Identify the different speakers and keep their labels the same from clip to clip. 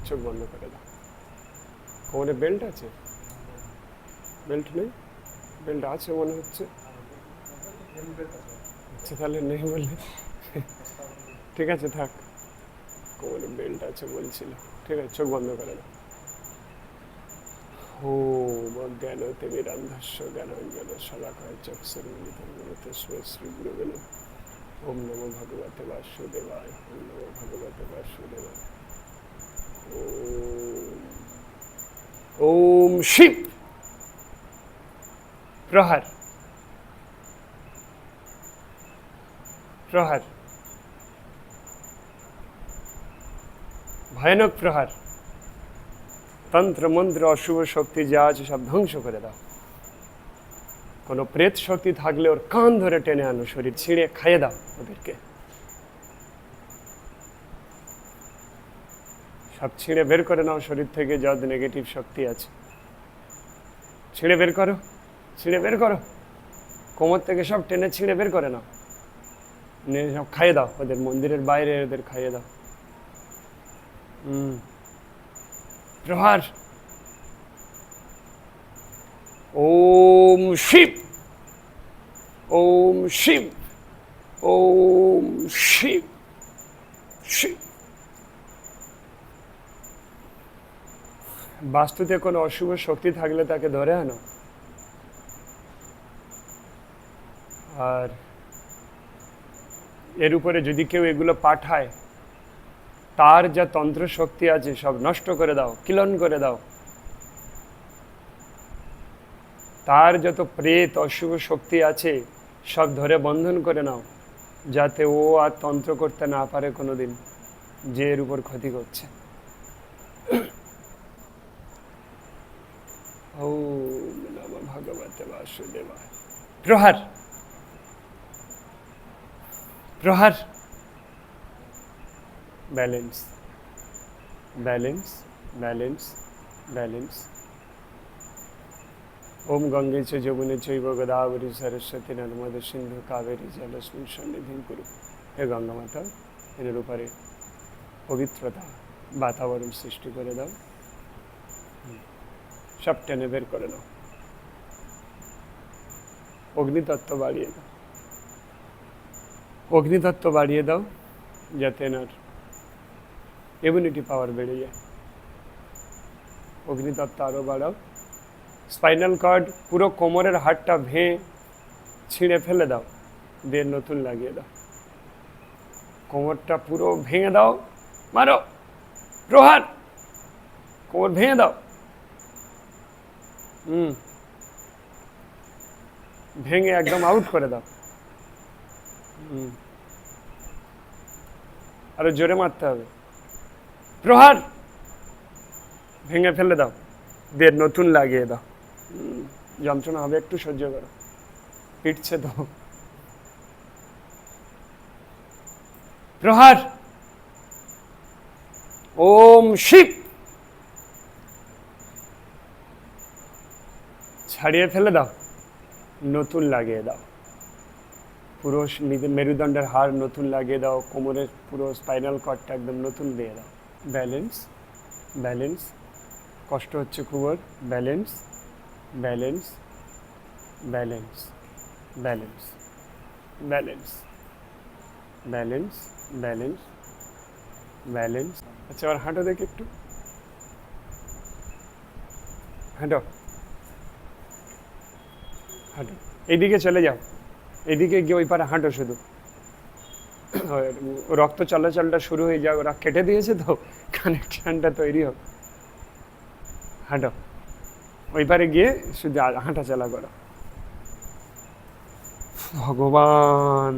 Speaker 1: চোখ বন্ধ করে দাও। কোমরে বেল্ট আছে? বেল্ট নেই? বেল্ট আছে মনে হচ্ছে। আচ্ছা তাহলে নেই বললে ঠিক আছে থাক, কোমরে বেল্ট আছে বলছিল। ঠিক আছে, চোখ বন্ধ করে দাও। ওম অজ্ঞানতিমিরান্ধস্য জ্ঞানাঞ্জনা শলাকায় চক্ষুর্মিলিতং येन তস্मै শ্রীগুরবে নমঃ। ওম নমো ভগবতে বাসুদেবায়। ওম নমো ভগবতে বাসুদেবায়। ওম শিব প্রহার প্রহার, ভয়ানক প্রহার। তন্ত্র মন্ত্র অশুভ শক্তি যা আছে সব ধ্বংস করে দাও। কোনো প্রেত শক্তি থাকলে ওর কান ধরে টেনে আনো, শরীর ছিঁড়ে খাইয়ে দাও ওদেরকে। সব ছিঁড়ে বের করে নাও শরীর থেকে, যত নেগেটিভ শক্তি আছে ছিঁড়ে বের করো, ছিঁড়ে বের করো। কোমর থেকে সব টেনে ছিঁড়ে বের করে নাও, নিয়ে সব খাইয়ে দাও ওদের, মন্দিরের বাইরে ওদের খাইয়ে দাও। প্রহার। ওম শিব ওম শিব ওম শিব শিব। বাস্তুতে কোনো অশুভ শক্তি থাকলে তাকে ধরে আনো। আর এর উপরে যদি কেউ এগুলো পাঠায়, তার যা তন্ত্র শক্তি আছে সব নষ্ট করে দাও, কিলন করে দাও। তার যত প্রেত অশুভ শক্তি আছে সব ধরে বন্ধন করে নাও, যাতে ও আর তন্ত্র করতে না পারে কোনোদিন, যে এর উপর ক্ষতি করছে। ওম নমঃ ভগবতে বাসুদেবায়। প্রহার প্রহার। Balance balance balance balance. ওম গঙ্গে চ যমুনে চৈব গোদাবরী সরস্বতী নর্মদে সিন্ধু কাবেরী জলস্মিন সন্নিধিং কুরু। হে গঙ্গা মাতা, এর উপরে পবিত্রতা বাতাবরণ সৃষ্টি করে দাও, সব টেনে বের করে নাও। অগ্নিতত্ত্ব বাড়িয়ে দাও, অগ্নিতত্ত্ব বাড়িয়ে দাও, যাতে এনার ইমিউনিটি পাওয়ার বেড়ে যায়। অগ্নিতত্ত্ব আরও বাড়াও। স্পাইনাল কর্ড, পুরো কোমরের হাড়টা ভেঙে ছিঁড়ে ফেলে দাও, দিয়ে নতুন লাগিয়ে দাও। কোমরটা পুরো ভেঙে দাও, মারো প্রহার। কোমর ভেঙে দাও, ভেঙে একদম আউট করে দাও। আরো জোরে মারতে হবে। প্রহার, ভেঙে ফেলে দাও, দিয়ে নতুন লাগিয়ে দাও। যন্ত্রণা হবে, একটু সহ্য করো, পিটছে তো। প্রহার। ওম শিব। ছাড়িয়ে ফেলে দাও, নতুন লাগিয়ে দাও। পুরো মেরুদণ্ডের হাড় নতুন লাগিয়ে দাও, কোমরের পুরো স্পাইনাল কর্ডটা একদম নতুন দিয়ে দাও। Balance balance. কষ্ট হচ্ছে খুব, balance balance balance balance balance balance balance balance. আচ্ছা, আবার হাঁটো দেখি একটু, হাঁটো হাঁটো, এইদিকে চলে যাও, এইদিকে গিয়ে ওই পারে হাঁটো শুধু। রক্ত চলাচলটা শুরু হয়ে যাও, ওরা কেটে দিয়েছে তো, কানেকশনটা তৈরি হোক। হাঁটো, ওই পারে গিয়ে শুধু হাঁটা চলা করো। ভগবান,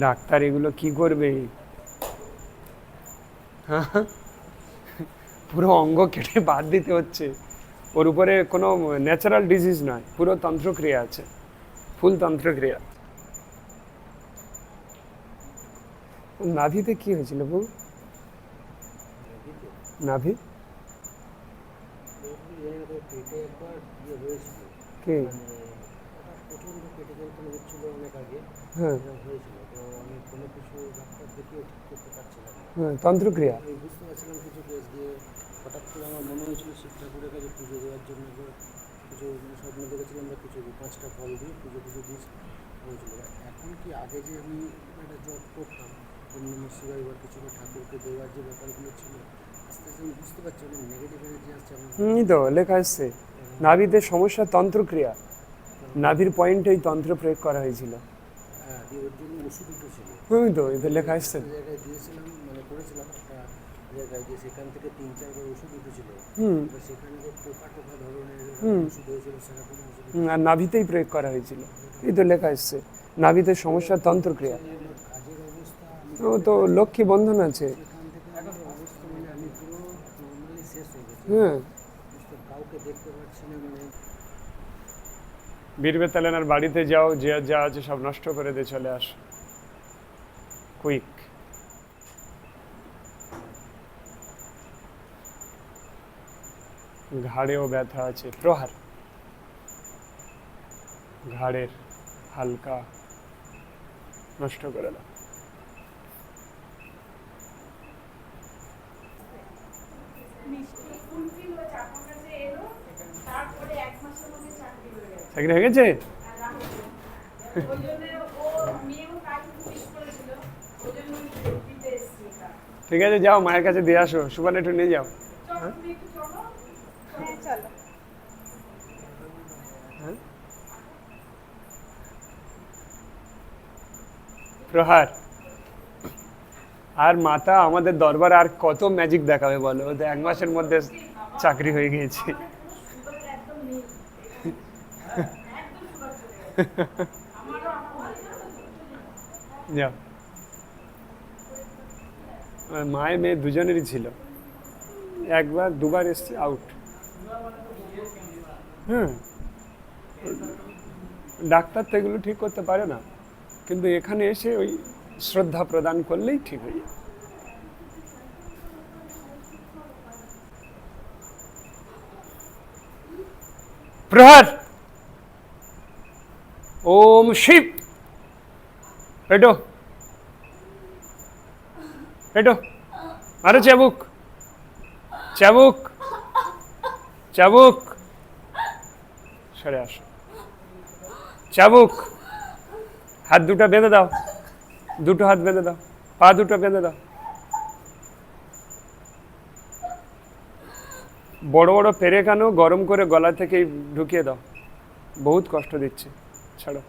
Speaker 1: ডাক্তার এগুলো কি করবে? পুরো অঙ্গ কেটে বাদ দিতে হচ্ছে। ওর উপরে কোনো ন্যাচারাল ডিজিজ নয়, পুরো তন্ত্রক্রিয়া আছে, ফুল তন্ত্রক্রিয়া। নাভিতে কি হয়েছিল বউ? নাভি কি?
Speaker 2: প্রচণ্ড পেটে যন্ত্রণা হচ্ছিল অনেক আগে,
Speaker 1: হ্যাঁ
Speaker 2: এরকম হয়েছিল। তো আমি কোনো কিছু ডাক্তার দেখিয়ে ঠিক করতে পারছিলাম না।
Speaker 1: হ্যাঁ, তন্ত্রক্রিয়া।
Speaker 2: আমি বুঝতে পারছিলাম কিছু কেস দিয়ে, হঠাৎ করে আমার মনে হয়েছিল শিব ঠাকুরের কাছে পুজো দেওয়ার জন্য যে কিছু স্বপ্ন দেখেছিলাম বা কিছু 5টা ফল দিয়ে পুজো দিয়েছি হয়েছিল। এখন কি আগে যে আমি একটা জব করতাম অন্য শিবাই বা কিছু ঠাকুরকে দেওয়ার যে ব্যাপারগুলো ছিল, আস্তে আস্তে আমি বুঝতে পারছি অনেক নেগেটিভ এনার্জি আসছে আমার।
Speaker 1: তো লেখা এসছে নাভিতে সমস্যা তন্ত্রক্রিয়া, নাভির পয়েন্টেই তন্ত্র প্রয়োগ করা হয়েছিল।
Speaker 2: হ্যাঁ, দিয়ে ওর জন্য ওষুধ দুটো ছিল,
Speaker 1: তো এতে লেখা এসছে।
Speaker 2: একটা জায়গায় দিয়েছিলাম, মানে করেছিলাম একটা জায়গায়, যে সেখান থেকে 3-4 বার ওষুধ উঠেছিল। এবার সেখানে যে পোকা টোকা ধরনের ওষুধ হয়েছিল সেরকম ওষুধ
Speaker 1: আর নাভিতেই প্রয়োগ করা হয়েছিল, এই তো লেখা এসছে নাভিতে সমস্যা তন্ত্রক্রিয়া।
Speaker 2: আমার কাজের অবস্থা, আমি
Speaker 1: ও তো লক্ষ্মী বন্ধন আছে।
Speaker 2: সেখান থেকে আমার অবস্থা মানে আমি পুরো নর্মালি শেষ হয়ে গেছি।
Speaker 1: হ্যাঁ,
Speaker 2: বুঝতে কাউকে দেখতে পাচ্ছি না, মানে
Speaker 1: বীরবেতালেনার বাড়িতে যাও, যে যা আছে সব নষ্ট করে দিয়ে চলে আস কুইক। ঘাড়েও ব্যথা আছে, প্রহার ঘাড়ের হালকা নষ্ট করে দাও। চাকরি হয়ে গেছে? ঠিক আছে, যাও মায়ের কাছে দিয়ে আসো, সুপার একটু নিয়ে যাও। প্রহার আর মাতা আমাদের দরবারে আর কত ম্যাজিক দেখাবে বলো? ও তো 1 মাসের মধ্যে চাকরি হয়ে গিয়েছে। যাও, মায়ের মেয়ে দুজনেরই ছিল, 1বার 2বার এসছে আউট। হ্যাঁ, ডাক্তার তো এগুলো ঠিক করতে পারে না, কিন্তু এখানে এসে ওই শ্রদ্ধা প্রদান করলেই ঠিক হয়ে যায়। প্রহার ওম শিব, পেটো পেটো, আরে চাবুক চাবুক চাবুক, সরে আসো, চাবুক। হাত দুটো বেঁধে দাও, দুটো হাত বেঁধে দাও, পা দুটো বেঁধে দাও। বড় বড় পেরেক আনো, গরম করে গলা থেকে ঢুকিয়ে দাও, বহুত কষ্ট দিচ্ছে, ছাড়ো।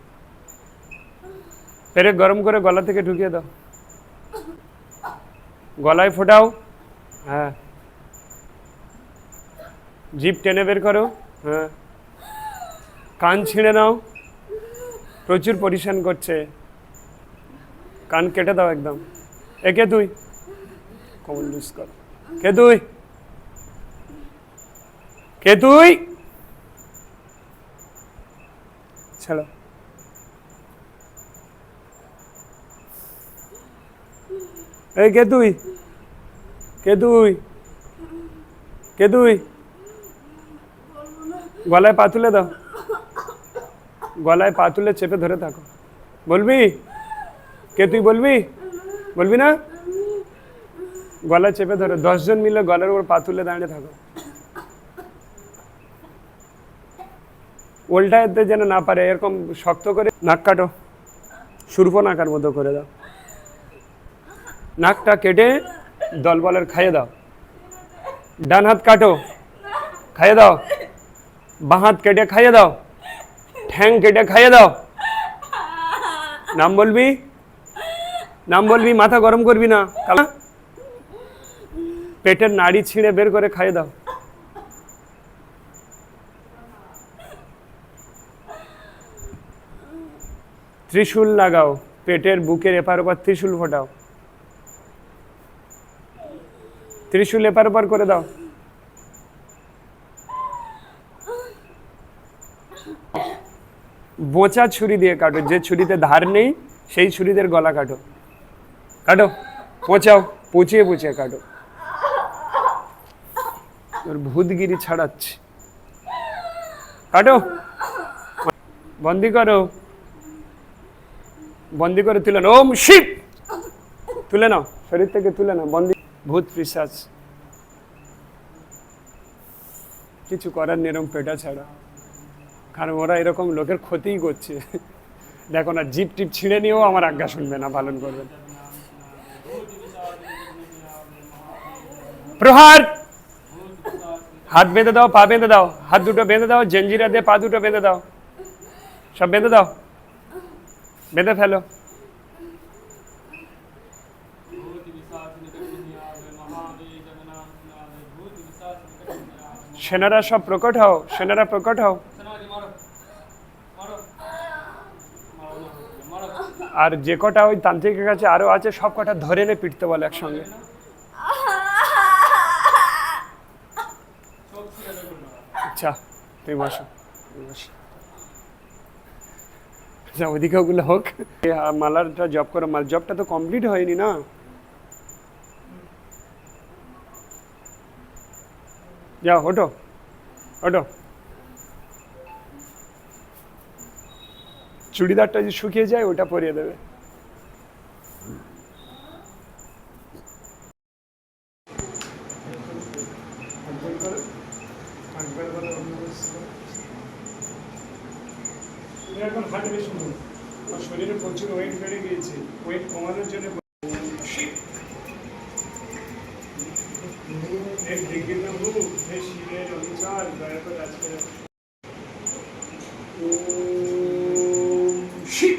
Speaker 1: পেরেক গরম করে গলা থেকে ঢুকিয়ে দাও, গলায় ফোটাও। হ্যাঁ, জিভ টেনে বের করো। হ্যাঁ, কান ছিঁড়ে নাও, প্রচুর পরিশ্রম করছে, কান কেটে দাও একদম। একে তুই কমন লুজ কর, কে তুই, কে তুই, ছাড়ো। এই কে তুই, কে তুই, কে তুই, গলায় পা তুলে দাও, গলায় পা তুলে চেপে ধরে থাকো। বলবি কে তুই, বলবি, বলবি না? গলায় চেপে ধরে 10 জন মিলে গলার উপর পা তুলে দাঁড়িয়ে থাকো, উল্টাতে যেন না পারে, এরকম শক্ত করে। নাক কাটো, সুর্পনাকার মতো করে দাও, নাকটা কেটে দলবলের খাইয়ে দাও। ডান হাত কাটো, খাইয়ে দাও। বাঁ হাত কেটে খাইয়ে দাও, ঠ্যাং কেটে খাইয়ে দাও। নাম বলবি, নাম বলবি, মাথা গরম করবি না। পেটের নাড়ি ছিঁড়ে বের করে খাইয়ে দাও। ত্রিশূল লাগাও, পেটের বুকের এপার ওপার ত্রিশূল ফোটাও, ত্রিশূল এপার ওপার করে দাও। বোচা ছুরি দিয়ে কাটো, যে ছুরিতে ধার নেই সেই ছুরিদের গলা কাটো, কাটো, পচাও, পচিয়ে পচিয়ে কাটো। ভূতগিরি ছাড়াচ্ছে, কাটো। বন্দি করো, বন্দি করে তুলে নাও। ওম শিব, তুলে নাও, শরীর থেকে তুলে নাও। বন্দি ভূত পিশাচ, কিছু করার নেই এরকম পেটা ছাড়া, কারণ ওরা এরকম লোকের ক্ষতিই করছে। দেখো না, জিপ টিপ ছিঁড়ে নিয়েও আমার আজ্ঞা শুনবে না, পালন করবে না। প্রহার, হাত বেঁধে দাও, পা বেঁধে দাও, হাত দুটো বেঁধে দাও, জঞ্জিরা দিয়ে পা দুটো বেঁধে দাও, সব বেঁধে দাও, বেঁধে ফেলো। সেনারা সব প্রকট হও, সেনারা প্রকট হও। আর যে কটা ওই তান্ত্রিকের কাছে আরো আছে, সব কটা ধরে এনে পিটতে বলে একসঙ্গে। আচ্ছা, তুমি বসো, তুমি বসো। আচ্ছা, ওদিকে ওগুলো হোক, মালাটা জব করো। মাল জবটা তো কমপ্লিট হয়নি না। যাও, ওঠো ওঠো। চুড়িদারটা যদি শুকিয়ে যায় ওটা পরিয়ে দেবে। এখন হাঁটবে, শুনুন, আমার শরীরে প্রচুর ওয়েট বেড়ে গিয়েছে, ওয়েট কমানোর জন্য এক দিকের নাম হবু, হে শিবের অনুসার দয়া করে আজকে শিব।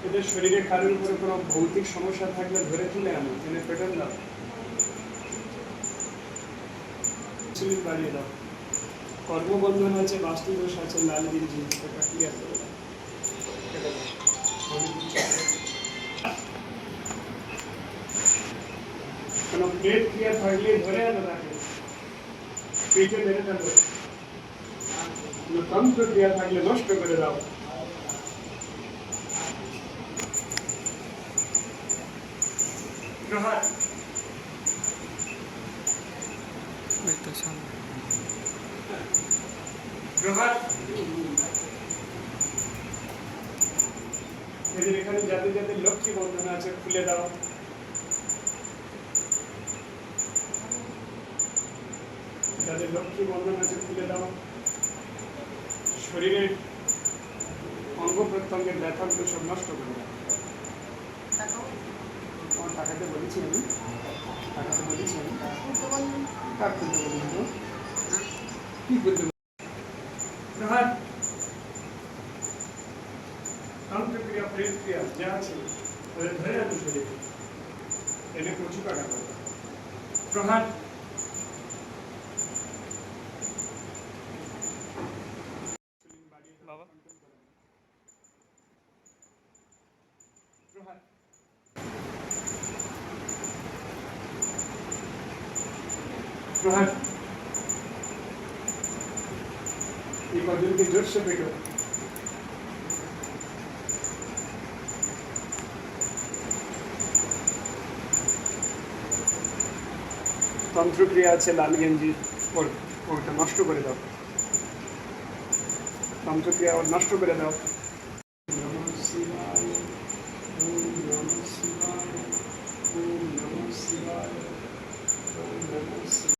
Speaker 1: এদের শরীরে কারোর উপরে কোনো ভৌতিক সমস্যা থাকলে ধরে তুলে আনো, এনে পেটান দাও, বাড়িয়ে দাও। কর্মবন্ধন আছে, বাস্তুদোষ আছে, লাল গিঞ্জি, ওটা ক্লিয়ার করে দাও। কোনো প্লেট ক্লিয়ার থাকলে ধরে আনো তাকে, পেটে মেরে ফেলো। কোনো তন্ত্র ক্রিয়া থাকলে নষ্ট করে দাও। প্রহার, প্রহার। এদের এখানে যাদের যাদের লক্ষ্মী বন্ধন আছে খুলে দাও। যাদের লক্ষ্মী বন্ধন আছে খুলে দাও। শরীরের অঙ্গ প্রত্যঙ্গের ব্যথাগুলো সব নষ্ট করে দাও। আমার টাকাতে বলেছি আমি, টাকাতে বলেছি আমি, কার করতে বলেছি, কি করতে প্রহার। তন্ত্রক্রিয়া, প্রেত ক্রিয়া যা আছে ওদের ধরে আনো শরীরে, এনে কচু কাটা করো। প্রহার, বাবা। প্রহার, প্রহার। এই কজনকে জোরসে পেটো। তন্ত্রক্রিয়া আছে, লাল গেঞ্জি, ওটা নষ্ট করে দাও। তন্ত্রক্রিয়া ওর নষ্ট করে দাও। নমঃ শিবায়, ওম নমঃ শিবায়, ওম নমঃ শিবায়, ওম নমঃ শিবায়।